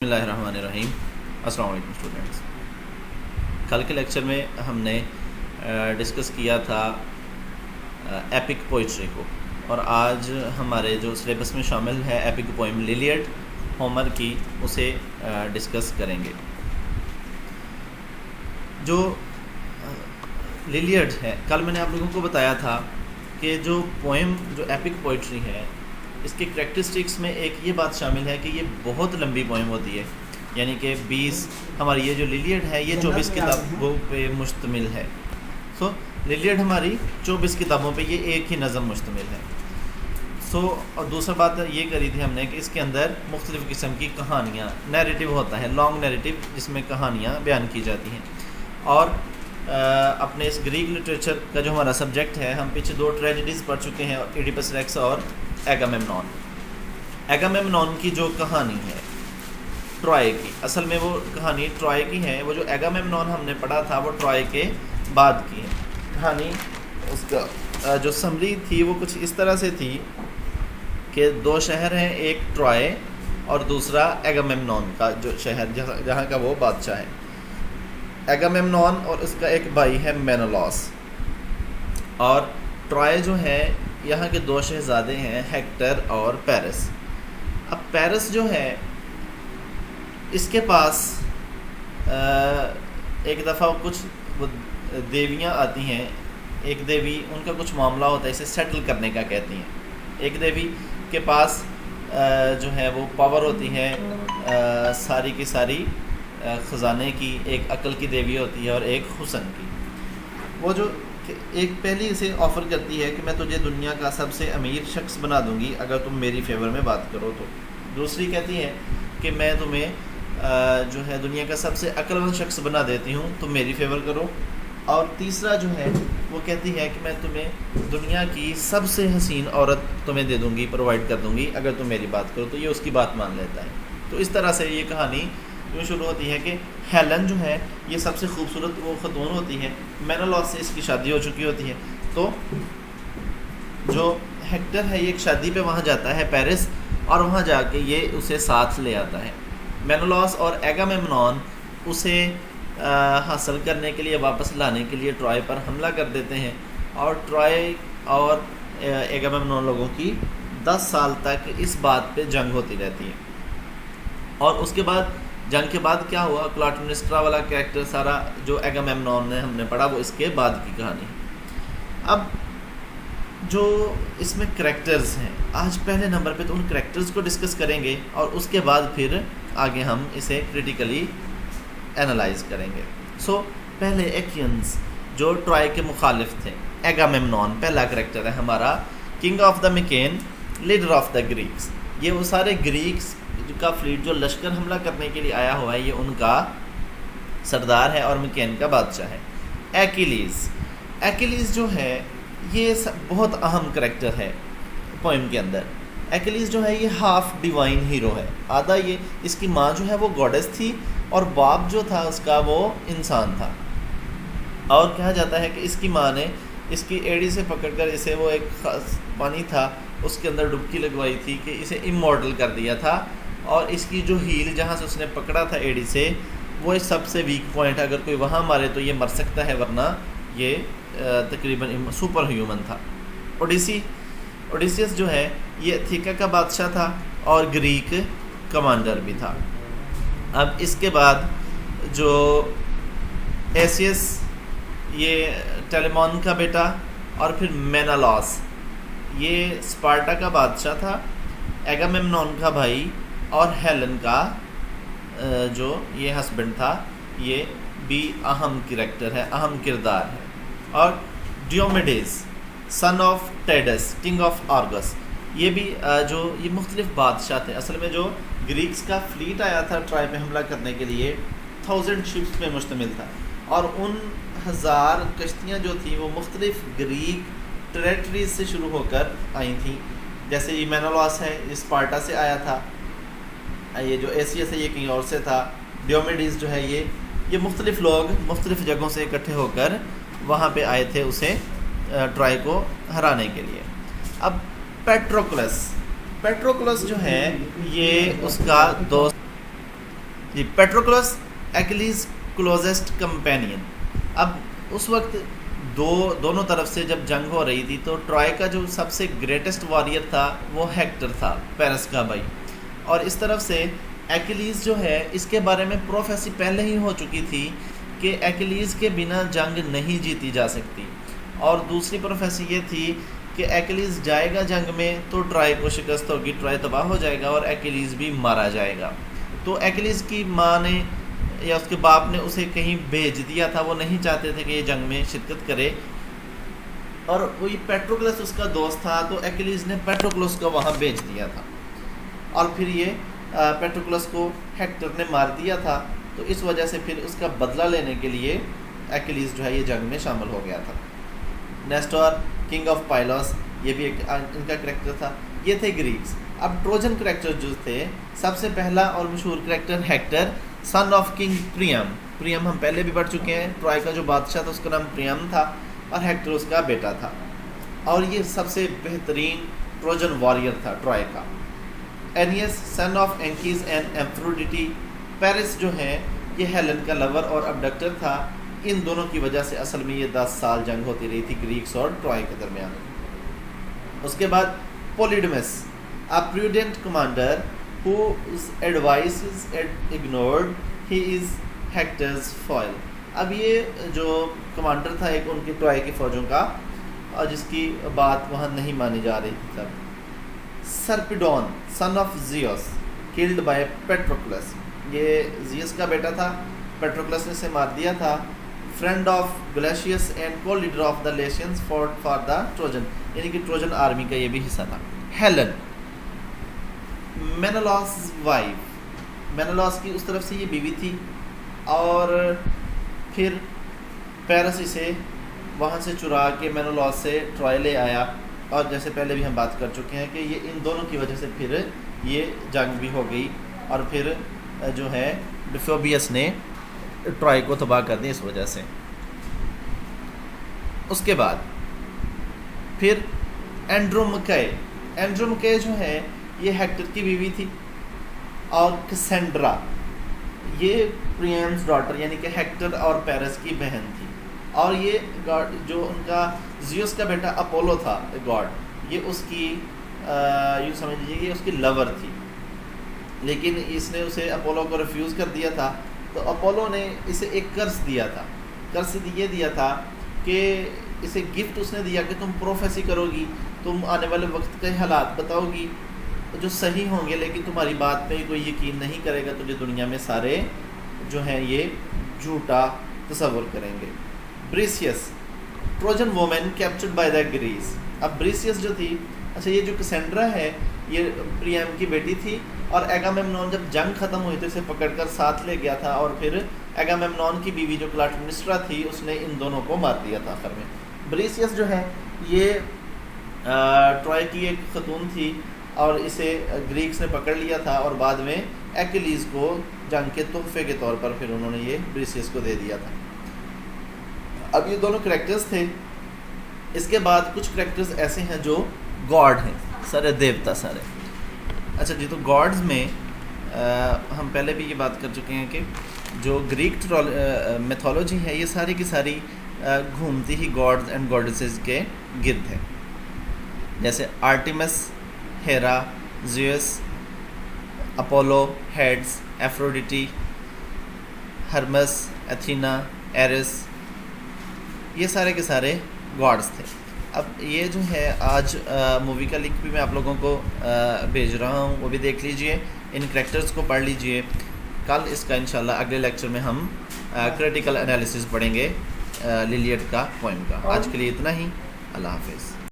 बिस्मिल्लाहिर्रहमानिर्रहीम। अस्सलाम वालेकुम स्टूडेंट्स। कल के लेक्चर में हमने डिस्कस किया था एपिक पोइट्री को, और आज हमारे जो सिलेबस में शामिल है एपिक पोइम लिलियड होमर की, उसे डिस्कस करेंगे। जो लिलियड है, कल मैंने आप लोगों को बताया था कि जो पोइम जो एपिक पोइट्री है, इसके करैक्टरिस्टिक्स में एक ये बात शामिल है कि ये बहुत लंबी पोइम होती है, यानी कि 20 हमारी ये जो लिलियड है ये 24 किताबों पे मुश्तमिल है। सो लिलियड हमारी 24 किताबों पे ये एक ही नज़म मुश्तमिल है। और दूसरा बात ये करी थी हमने कि इसके अंदर मुख्तलिफ़ किस्म की कहानियाँ, नैरेटिव होता है, लॉन्ग नैरेटिव, जिसमें कहानियाँ बयान की जाती हैं। और अपने इस ग्रीक लिटरेचर का जो हमारा सब्जेक्ट है, हम पीछे 2 ट्रेजेडीज़ पढ़ चुके हैं, इडिपस रेक्स और एगामेम्नॉन। एगामेम्नॉन की जो कहानी है ट्रॉय की, असल में वो कहानी ट्रॉय की है। वो जो एगामेम्नॉन हमने पढ़ा था वो ट्रॉय के बाद की है कहानी। उसका जो समरी थी वो कुछ इस तरह से थी कि 2 शहर हैं, एक ट्रॉय और दूसरा एगामेम्नॉन का जो शहर जहाँ का वो बादशाह है। एगामेम्नॉन और उसका एक भाई है मेनोलॉस। और ट्रॉय जो है, यहाँ के 2 शहजादे हैं, हेक्टर और पेरिस। अब पेरिस जो है, इसके पास एक दफ़ा कुछ देवियाँ आती हैं। एक देवी, उनका कुछ मामला होता है, इसे सेटल करने का कहती हैं। एक देवी के पास जो है वो पावर होती है सारी की सारी ख़जाने की। एक अक्ल की देवी होती है और एक हुस्न की। वो जो एक पहली इसे ऑफ़र करती है कि मैं तुझे दुनिया का सबसे अमीर शख्स बना दूंगी अगर तुम मेरी फेवर में बात करो तो। दूसरी कहती है कि मैं तुम्हें जो है दुनिया का सबसे अक्लमंद शख्स बना देती हूँ, तुम मेरी फेवर करो। और तीसरा जो है वो कहती है कि मैं तुम्हें दुनिया की सबसे हसीन औरत तुम्हें दे दूँगी, प्रोवाइड कर दूँगी अगर तुम मेरी बात करो। तो ये उसकी बात मान लेता है। तो इस तरह से ये कहानी यूँ शुरू होती है कि हेलन जो है ये सबसे खूबसूरत वो खतून होती है, मेनोलॉस से इसकी शादी हो चुकी होती है। तो जो हेक्टर है ये एक शादी पे वहाँ जाता है पेरिस, और वहाँ जाके ये उसे साथ ले आता है। मेनोलॉस और एगामेम्नॉन उसे हासिल करने के लिए, वापस लाने के लिए ट्रॉय पर हमला कर देते हैं। और ट्रॉय और एगामेम्नॉन लोगों की 10 साल तक इस बात पे जंग होती रहती है। और उसके बाद जंग के बाद क्या हुआ, क्लॉटेमनेस्ट्रा वाला कैरेक्टर सारा जो एगामेम्नॉन ने हमने पढ़ा, वो इसके बाद की कहानी है। अब जो इसमें करैक्टर्स हैं, आज पहले नंबर पे तो उन करैक्टर्स को डिस्कस करेंगे और उसके बाद फिर आगे हम इसे क्रिटिकली एनालाइज करेंगे। पहले एकियंस जो ट्रॉय के मुखालिफ थे। एगामेम्नॉन पहला करैक्टर है हमारा, king of the Mycenae, leader of the Greeks. ये वो सारे ग्रीक्स का फ्लीट जो लश्कर हमला करने के लिए आया हुआ है, ये उनका सरदार है और मिकेन का बादशाह है। एक्किलीज़ जो है ये बहुत अहम करैक्टर है पोइम के अंदर। एक्किलीज़ जो है ये हाफ डिवाइन हीरो है। आधा ये, इसकी माँ जो है वो गॉडेस थी और बाप जो था उसका वो इंसान था। और कहा जाता है कि इसकी माँ ने इसकी एड़ी से पकड़कर इसे, वो एक पानी था उसके अंदर डुबकी लगवाई थी कि इसे इमॉर्टल कर दिया था। और इसकी जो हील जहाँ से उसने पकड़ा था एड़ी से, वो सबसे वीक पॉइंट, अगर कोई वहाँ मारे तो ये मर सकता है, वरना ये तकरीबन सुपर ह्यूमन था। ओडिसियस जो है ये एथिका का बादशाह था और ग्रीक कमांडर भी था। अब इसके बाद जो एसियस, ये टेलेमॉन का बेटा, और फिर मेनालॉस ये स्पार्टा का बादशाह था, एगामेम्नॉन का भाई, और हेलन का जो ये हस्बैंड था, ये भी अहम करैक्टर है, अहम किरदार है। और Diomedes son of Tydeus, king of Argos, ये भी जो ये मुख्तलिफ बादशाह थे। असल में जो ग्रीक्स का फ्लीट आया था ट्राई पे हमला करने के लिए, 1000 शिप्स पे मुश्तमिल था। और उन 1000 कश्तियाँ जो थी वो मुख्तलिफ ग्रीक टेरेटरीज से शुरू होकर आई थी। जैसे ये मेनोलॉस है, ये स्पार्टा से आया था। ये जो एसियस है ये कहीं और से था। डियोमेडीज जो है ये मुख्तलिफ लोग मुख्तलिफ जगहों से इकट्ठे होकर वहाँ पे आए थे उसे ट्रॉय को हराने के लिए। अब पेट्रोक्लस जो है ये उसका दोस्त जी, पेट्रोक्लस एक्लीज क्लोजेस्ट कंपेनियन। अब उस वक्त दोनों तरफ से जब जंग हो रही थी तो ट्रॉय का जो सबसे ग्रेटेस्ट वॉरियर था वो हेक्टर था, पेरिस का भाई। और इस तरफ से एक्लीज जो है, इसके बारे में प्रोफेसी पहले ही हो चुकी थी कि एक्लीज के बिना जंग नहीं जीती जा सकती। और दूसरी प्रोफेसी ये थी कि एक्लीज जाएगा जंग में तो ट्रॉय को शिकस्त होगी, ट्रॉय तबाह हो जाएगा और एक्लीज भी मारा जाएगा। तो एक्लीज की माँ ने या उसके बाप ने उसे कहीं भेज दिया था, वो नहीं चाहते थे कि ये जंग में शिरकत करे। और वही पेट्रोक्लस उसका दोस्त था, तो एक्लीज ने पेट्रोक्लस को वहाँ भेज दिया था। और फिर ये पेट्रोक्लस को हेक्टर ने मार दिया था, तो इस वजह से फिर उसका बदला लेने के लिए एक्लीज जो है ये जंग में शामिल हो गया था। नेस्टोर किंग ऑफ पाइलोस, ये भी एक इनका करैक्टर था। ये थे ग्रीक्स। अब ट्रोजन करैक्टर जो थे, सबसे पहला और मशहूर character Hector, son of king Priam. Priam हम पहले भी पढ़ चुके हैं, ट्रॉय का जो बादशाह था उसका नाम प्रियम था और हेक्टर उसका बेटा था। और ये सबसे बेहतरीन ट्रोजन वॉरियर था ट्रॉय का। Aeneas son of Anchises and Aphrodite, Paris जो है ये हेलन का लवर और अबडक्टर था। इन दोनों की वजह से असल में ये 10 साल जंग होती रही थी ग्रीक्स और ट्रॉय के दरमियान। उसके बाद Polydamas, a prudent commander whose advice is ignored, he is Hector's foil। अब ये जो कमांडर था एक उनकी ट्रॉय की फ़ौजों का, और जिसकी बात वहाँ नहीं मानी जा रही थी तब। Sarpedon son of Zeus, killed by Patroclus, ये जियस का बेटा था, पेट्रोक्लस ने इसे मार दिया था। Friend of Glaucus and co leader of the Lycians for the Trojan, यानी कि ट्रोजन आर्मी का ये भी हिस्सा था। हेलन मेनोलॉस वाइफ, मेनोलॉस की उस तरफ से ये बीवी थी। और फिर पेरिस इसे वहाँ से चुरा के मेनोलॉस से ट्रॉय ले आया। और जैसे पहले भी हम बात कर चुके हैं कि ये इन दोनों की वजह से फिर ये जंग भी हो गई और फिर जो है डिफोबियस ने ट्रॉय को तबाह कर दी इस वजह से। उसके बाद फिर एंड्रोमके, एंड्रोमके जो है ये हेक्टर की बीवी थी। और कैसेंड्रा, ये प्रियम्स डॉटर यानी कि हेक्टर और पेरिस की बहन थी। और ये गॉड जो उनका जियस का बेटा अपोलो था गॉड, ये उसकी यूँ समझ लीजिए कि उसकी लवर थी। लेकिन इसने उसे अपोलो को रिफ्यूज़ कर दिया था, तो अपोलो ने इसे एक कर्ज दिया था। कर्ज ये दिया था कि इसे गिफ्ट उसने दिया कि तुम प्रोफेसी करोगी, तुम आने वाले वक्त के हालात बताओगी जो सही होंगे, लेकिन तुम्हारी बात पे कोई यकीन नहीं करेगा, तुझे दुनिया में सारे जो हैं ये झूठा तस्वर करेंगे। Briseis Trojan women captured by the Greece. अब ब्रीसियस जो थी, अच्छा ये जो कैसेंड्रा है ये प्रियम की बेटी थी, और एगामेमनॉन जब जंग ख़त्म हुई तो इसे पकड़कर साथ ले गया था। और फिर एगामेमनॉन की बीवी जो क्लाइटेमनेस्ट्रा थी उसने इन दोनों को मार दिया था आखिर में। ब्रीसियस जो है ये ट्रॉय की एक खतून थी और इसे ग्रीक्स ने पकड़ लिया था, और बाद में एक्लीज को जंग के तोहफे के तौर पर फिर उन्होंने ये ब्रीसियस को दे दिया था। अब ये दोनों करैक्टर्स थे। इसके बाद कुछ करैक्टर्स ऐसे हैं जो गॉड हैं, सारे देवता सारे। अच्छा जी, तो गॉड्स में हम पहले भी ये बात कर चुके हैं कि जो ग्रीक मिथोलॉजी है ये सारी की सारी घूमती ही गॉड्स एंड गॉडेसेस के गिर्द है। जैसे Artemis, Hera, Zeus, Apollo, Hades, Aphrodite, Hermes, Athena, Eris, ये सारे के सारे गॉड्स थे। अब ये जो है आज मूवी का लिंक भी मैं आप लोगों को भेज रहा हूँ, वो भी देख लीजिए, इन करैक्टर्स को पढ़ लीजिए। कल इसका इंशाल्लाह अगले लेक्चर में हम क्रिटिकल एनालिसिस पढ़ेंगे लिलियड का पोएम का। आज के लिए इतना ही, अल्लाह हाफिज़।